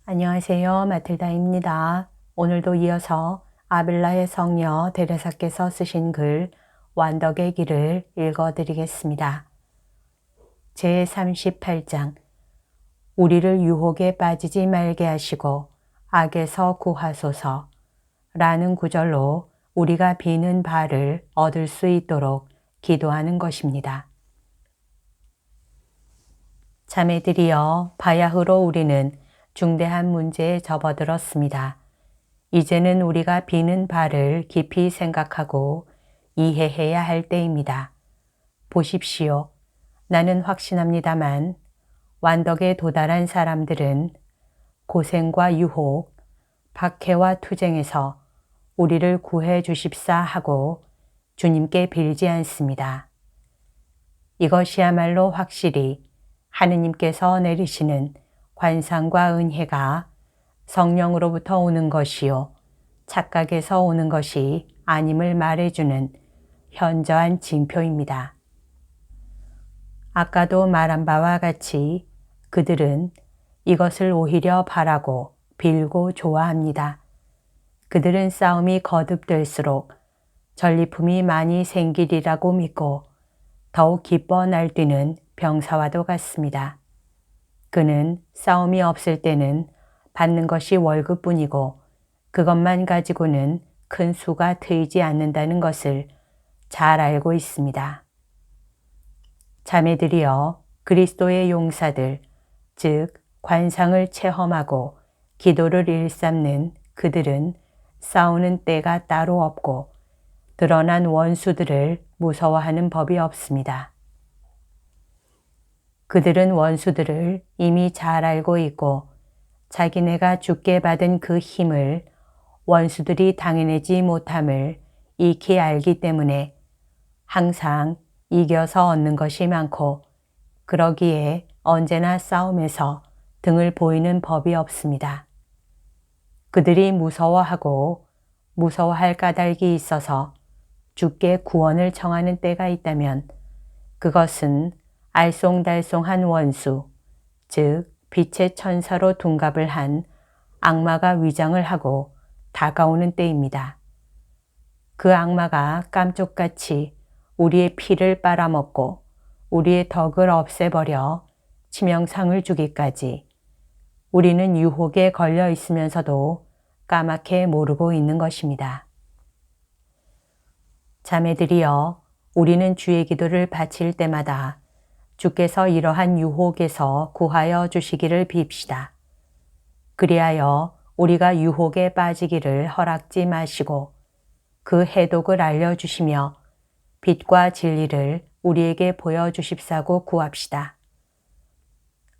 안녕하세요. 마틸다입니다. 오늘도 이어서 아빌라의 성녀 데레사께서 쓰신 글 완덕의 길을 읽어드리겠습니다. 제38장 우리를 유혹에 빠지지 말게 하시고 악에서 구하소서 라는 구절로 우리가 비는 바를 얻을 수 있도록 기도하는 것입니다. 자매들이여, 바야흐로 우리는 중대한 문제에 접어들었습니다. 이제는 우리가 비는 바를 깊이 생각하고 이해해야 할 때입니다. 보십시오. 나는 확신합니다만 완덕에 도달한 사람들은 고생과 유혹, 박해와 투쟁에서 우리를 구해 주십사 하고 주님께 빌지 않습니다. 이것이야말로 확실히 하느님께서 내리시는 관상과 은혜가 성령으로부터 오는 것이요 착각에서 오는 것이 아님을 말해주는 현저한 징표입니다. 아까도 말한 바와 같이 그들은 이것을 오히려 바라고 빌고 좋아합니다. 그들은 싸움이 거듭될수록 전리품이 많이 생기리라고 믿고 더욱 기뻐 날뛰는 병사와도 같습니다. 그는 싸움이 없을 때는 받는 것이 월급뿐이고 그것만 가지고는 큰 수가 트이지 않는다는 것을 잘 알고 있습니다. 자매들이여, 그리스도의 용사들, 즉 관상을 체험하고 기도를 일삼는 그들은 싸우는 때가 따로 없고 드러난 원수들을 무서워하는 법이 없습니다. 그들은 원수들을 이미 잘 알고 있고 자기네가 죽게 받은 그 힘을 원수들이 당해내지 못함을 익히 알기 때문에 항상 이겨서 얻는 것이 많고 그러기에 언제나 싸움에서 등을 보이는 법이 없습니다. 그들이 무서워하고 무서워할 까닭이 있어서 주께 구원을 청하는 때가 있다면 그것은 알쏭달쏭한 원수, 즉 빛의 천사로 둔갑을 한 악마가 위장을 하고 다가오는 때입니다. 그 악마가 깜쪽같이 우리의 피를 빨아먹고 우리의 덕을 없애버려 치명상을 주기까지 우리는 유혹에 걸려 있으면서도 까맣게 모르고 있는 것입니다. 자매들이여, 우리는 주의 기도를 바칠 때마다 주께서 이러한 유혹에서 구하여 주시기를 빕시다. 그리하여 우리가 유혹에 빠지기를 허락지 마시고 그 해독을 알려주시며 빛과 진리를 우리에게 보여주십사고 구합시다.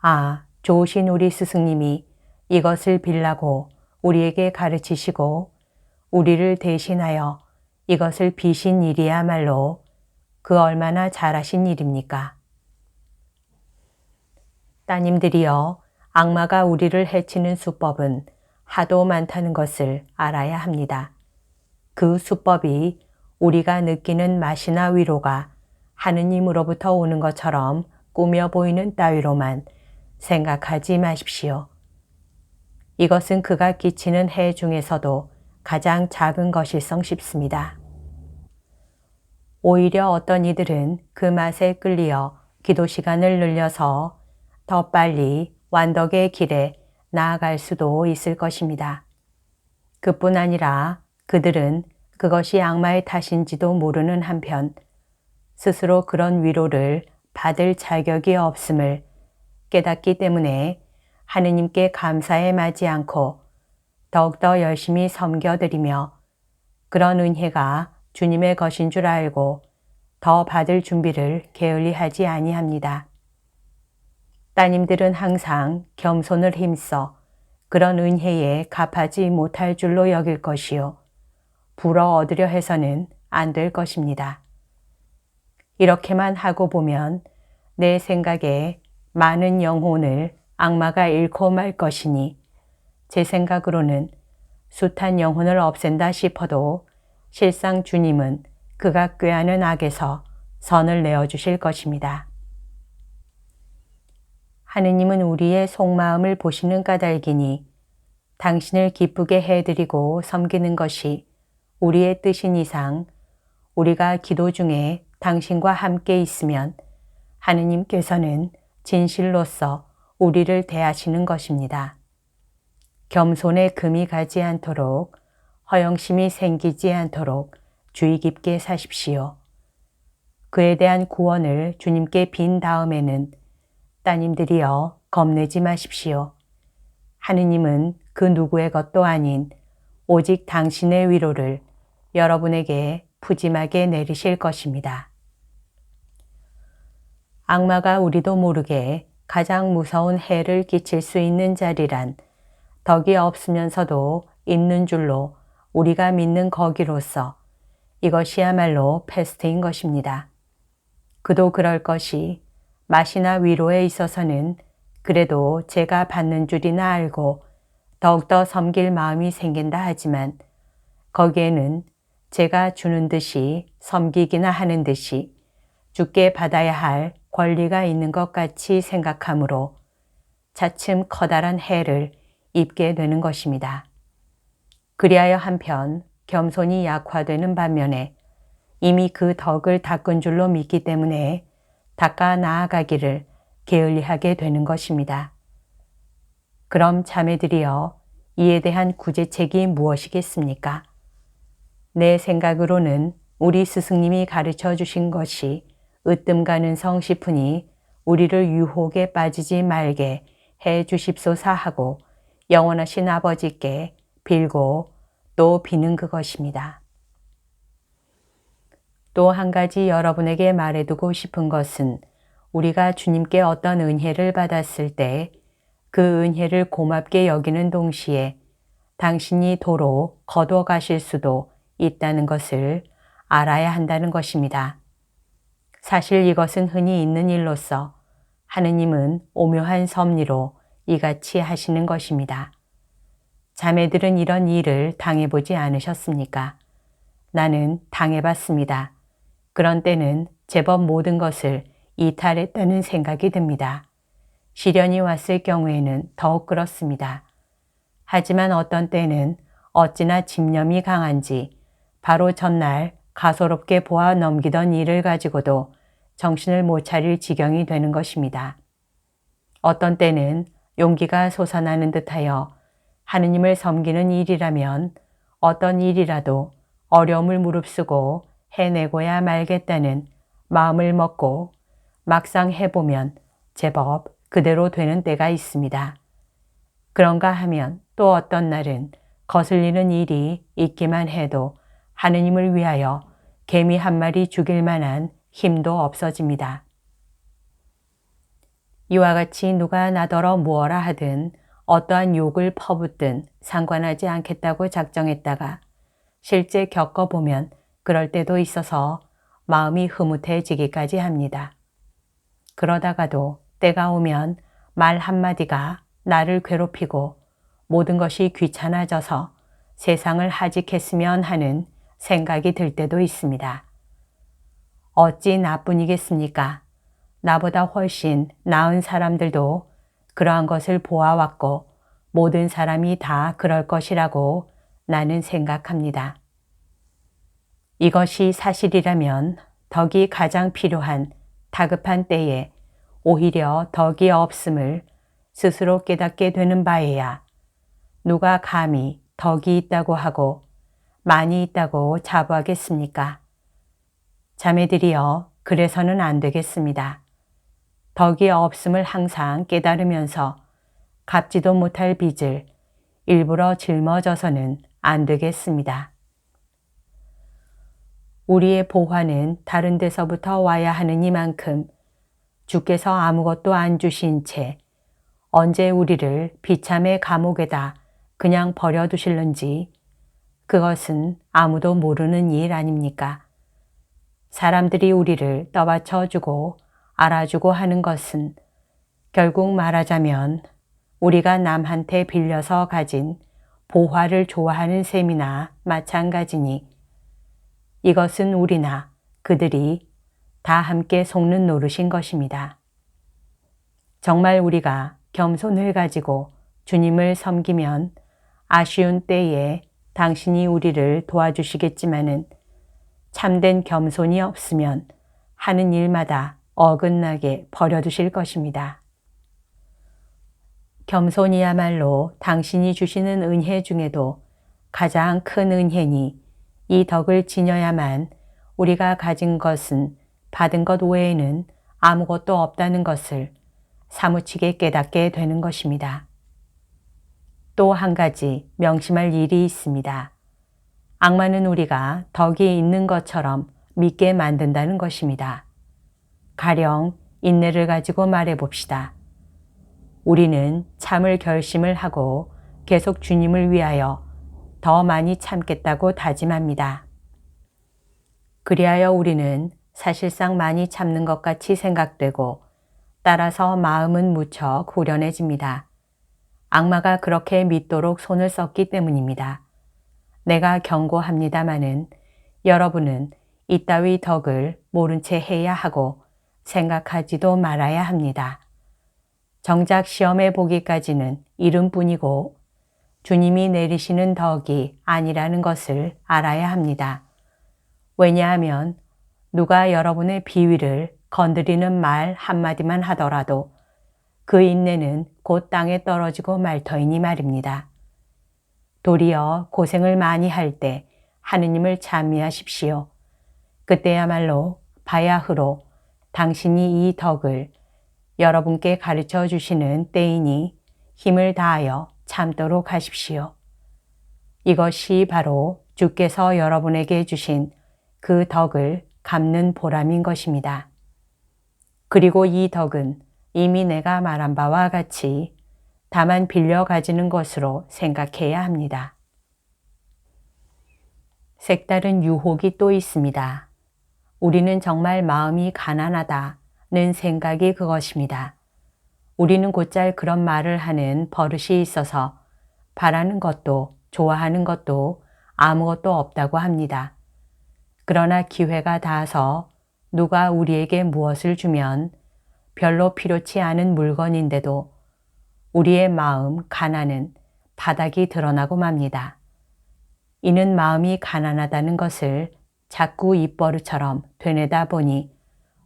아, 좋으신 우리 스승님이 이것을 빌라고 우리에게 가르치시고 우리를 대신하여 이것을 비신 일이야말로 그 얼마나 잘하신 일입니까? 따님들이여, 악마가 우리를 해치는 수법은 하도 많다는 것을 알아야 합니다. 그 수법이 우리가 느끼는 맛이나 위로가 하느님으로부터 오는 것처럼 꾸며 보이는 따위로만 생각하지 마십시오. 이것은 그가 끼치는 해 중에서도 가장 작은 것일성 싶습니다. 오히려 어떤 이들은 그 맛에 끌리어 기도 시간을 늘려서 더 빨리 완덕의 길에 나아갈 수도 있을 것입니다. 그뿐 아니라 그들은 그것이 악마의 탓인지도 모르는 한편 스스로 그런 위로를 받을 자격이 없음을 깨닫기 때문에 하느님께 감사에 마지 않고 더욱더 열심히 섬겨드리며 그런 은혜가 주님의 것인 줄 알고 더 받을 준비를 게을리하지 아니합니다. 따님들은 항상 겸손을 힘써 그런 은혜에 갚하지 못할 줄로 여길 것이요 불어 얻으려 해서는 안 될 것입니다. 이렇게만 하고 보면 내 생각에 많은 영혼을 악마가 잃고 말 것이니 제 생각으로는 숱한 영혼을 없앤다 싶어도 실상 주님은 그가 꾀하는 악에서 선을 내어주실 것입니다. 하느님은 우리의 속마음을 보시는 까닭이니 당신을 기쁘게 해드리고 섬기는 것이 우리의 뜻인 이상 우리가 기도 중에 당신과 함께 있으면 하느님께서는 진실로서 우리를 대하시는 것입니다. 겸손에 금이 가지 않도록 허영심이 생기지 않도록 주의 깊게 사십시오. 그에 대한 구원을 주님께 빈 다음에는 따님들이여 겁내지 마십시오. 하느님은 그 누구의 것도 아닌 오직 당신의 위로를 여러분에게 푸짐하게 내리실 것입니다. 악마가 우리도 모르게 가장 무서운 해를 끼칠 수 있는 자리란 덕이 없으면서도 있는 줄로 우리가 믿는 거기로서 이것이야말로 패스트인 것입니다. 그도 그럴 것이 맛이나 위로에 있어서는 그래도 제가 받는 줄이나 알고 더욱더 섬길 마음이 생긴다 하지만 거기에는 제가 주는 듯이 섬기기나 하는 듯이 주께 받아야 할 권리가 있는 것 같이 생각하므로 차츰 커다란 해를 입게 되는 것입니다. 그리하여 한편 겸손이 약화되는 반면에 이미 그 덕을 닦은 줄로 믿기 때문에 닦아 나아가기를 게을리하게 되는 것입니다. 그럼 자매들이여 이에 대한 구제책이 무엇이겠습니까? 내 생각으로는 우리 스승님이 가르쳐 주신 것이 으뜸 가는 성 싶으니 우리를 유혹에 빠지지 말게 해 주십소서 하고 영원하신 아버지께 빌고 또 비는 그것입니다. 또 한 가지 여러분에게 말해두고 싶은 것은 우리가 주님께 어떤 은혜를 받았을 때 그 은혜를 고맙게 여기는 동시에 당신이 도로 거둬 가실 수도 있다는 것을 알아야 한다는 것입니다. 사실 이것은 흔히 있는 일로서 하느님은 오묘한 섭리로 이같이 하시는 것입니다. 자매들은 이런 일을 당해보지 않으셨습니까? 나는 당해봤습니다. 그런 때는 제법 모든 것을 이탈했다는 생각이 듭니다. 시련이 왔을 경우에는 더욱 그렇습니다. 하지만 어떤 때는 어찌나 집념이 강한지 바로 전날 가소롭게 보아 넘기던 일을 가지고도 정신을 못 차릴 지경이 되는 것입니다. 어떤 때는 용기가 솟아나는 듯하여 하느님을 섬기는 일이라면 어떤 일이라도 어려움을 무릅쓰고 해내고야 말겠다는 마음을 먹고 막상 해보면 제법 그대로 되는 때가 있습니다. 그런가 하면 또 어떤 날은 거슬리는 일이 있기만 해도 하느님을 위하여 개미 한 마리 죽일 만한 힘도 없어집니다. 이와 같이 누가 나더러 무엇라 하든 어떠한 욕을 퍼붓든 상관하지 않겠다고 작정했다가 실제 겪어보면 그럴 때도 있어서 마음이 흐뭇해지기까지 합니다. 그러다가도 때가 오면 말 한마디가 나를 괴롭히고 모든 것이 귀찮아져서 세상을 하직했으면 하는 생각이 들 때도 있습니다. 어찌 나뿐이겠습니까? 나보다 훨씬 나은 사람들도 그러한 것을 보아왔고 모든 사람이 다 그럴 것이라고 나는 생각합니다. 이것이 사실이라면 덕이 가장 필요한 다급한 때에 오히려 덕이 없음을 스스로 깨닫게 되는 바에야 누가 감히 덕이 있다고 하고 많이 있다고 자부하겠습니까? 자매들이여 그래서는 안 되겠습니다. 덕이 없음을 항상 깨달으면서 갚지도 못할 빚을 일부러 짊어져서는 안 되겠습니다. 우리의 보화는 다른 데서부터 와야 하는 이만큼 주께서 아무것도 안 주신 채 언제 우리를 비참의 감옥에다 그냥 버려두실는지 그것은 아무도 모르는 일 아닙니까? 사람들이 우리를 떠받쳐주고 알아주고 하는 것은 결국 말하자면 우리가 남한테 빌려서 가진 보화를 좋아하는 셈이나 마찬가지니 이것은 우리나 그들이 다 함께 속는 노릇인 것입니다. 정말 우리가 겸손을 가지고 주님을 섬기면 아쉬운 때에 당신이 우리를 도와주시겠지만은 참된 겸손이 없으면 하는 일마다 어긋나게 버려두실 것입니다. 겸손이야말로 당신이 주시는 은혜 중에도 가장 큰 은혜니 이 덕을 지녀야만 우리가 가진 것은 받은 것 외에는 아무것도 없다는 것을 사무치게 깨닫게 되는 것입니다. 또 한 가지 명심할 일이 있습니다. 악마는 우리가 덕이 있는 것처럼 믿게 만든다는 것입니다. 가령 인내를 가지고 말해 봅시다. 우리는 참을 결심을 하고 계속 주님을 위하여 더 많이 참겠다고 다짐합니다. 그리하여 우리는 사실상 많이 참는 것 같이 생각되고 따라서 마음은 무척 후련해집니다. 악마가 그렇게 믿도록 손을 썼기 때문입니다. 내가 경고합니다마는 여러분은 이따위 덕을 모른 채 해야 하고 생각하지도 말아야 합니다. 정작 시험해 보기까지는 이름뿐이고 주님이 내리시는 덕이 아니라는 것을 알아야 합니다. 왜냐하면 누가 여러분의 비위를 건드리는 말 한마디만 하더라도 그 인내는 곧 땅에 떨어지고 말 터이니 말입니다. 도리어 고생을 많이 할 때 하느님을 찬미하십시오. 그때야말로 바야흐로 당신이 이 덕을 여러분께 가르쳐 주시는 때이니 힘을 다하여 참도록 하십시오. 이것이 바로 주께서 여러분에게 주신 그 덕을 갚는 보람인 것입니다. 그리고 이 덕은 이미 내가 말한 바와 같이 다만 빌려 가지는 것으로 생각해야 합니다. 색다른 유혹이 또 있습니다. 우리는 정말 마음이 가난하다는 생각이 그것입니다. 우리는 곧잘 그런 말을 하는 버릇이 있어서 바라는 것도 좋아하는 것도 아무것도 없다고 합니다. 그러나 기회가 닿아서 누가 우리에게 무엇을 주면 별로 필요치 않은 물건인데도 우리의 마음 가난은 바닥이 드러나고 맙니다. 이는 마음이 가난하다는 것을 자꾸 입버릇처럼 되뇌다 보니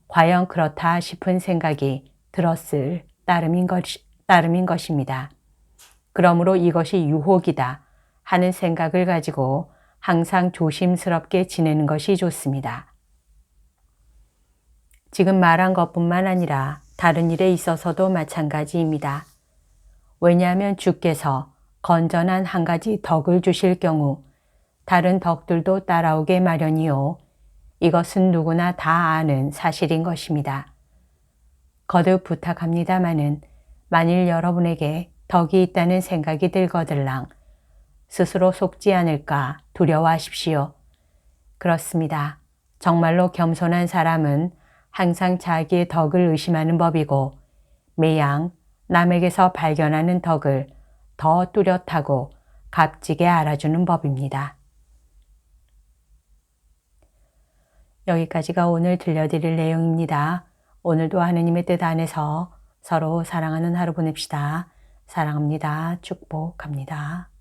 과연 그렇다 싶은 생각이 들었을 따름인 것입니다. 그러므로 이것이 유혹이다 하는 생각을 가지고 항상 조심스럽게 지내는 것이 좋습니다. 지금 말한 것뿐만 아니라 다른 일에 있어서도 마찬가지입니다. 왜냐하면 주께서 건전한 한 가지 덕을 주실 경우 다른 덕들도 따라오게 마련이요. 이것은 누구나 다 아는 사실인 것입니다. 거듭 부탁합니다마는 만일 여러분에게 덕이 있다는 생각이 들거들랑 스스로 속지 않을까 두려워하십시오. 그렇습니다. 정말로 겸손한 사람은 항상 자기의 덕을 의심하는 법이고 매양 남에게서 발견하는 덕을 더 뚜렷하고 값지게 알아주는 법입니다. 여기까지가 오늘 들려드릴 내용입니다. 오늘도 하느님의 뜻 안에서 서로 사랑하는 하루 보냅시다. 사랑합니다. 축복합니다.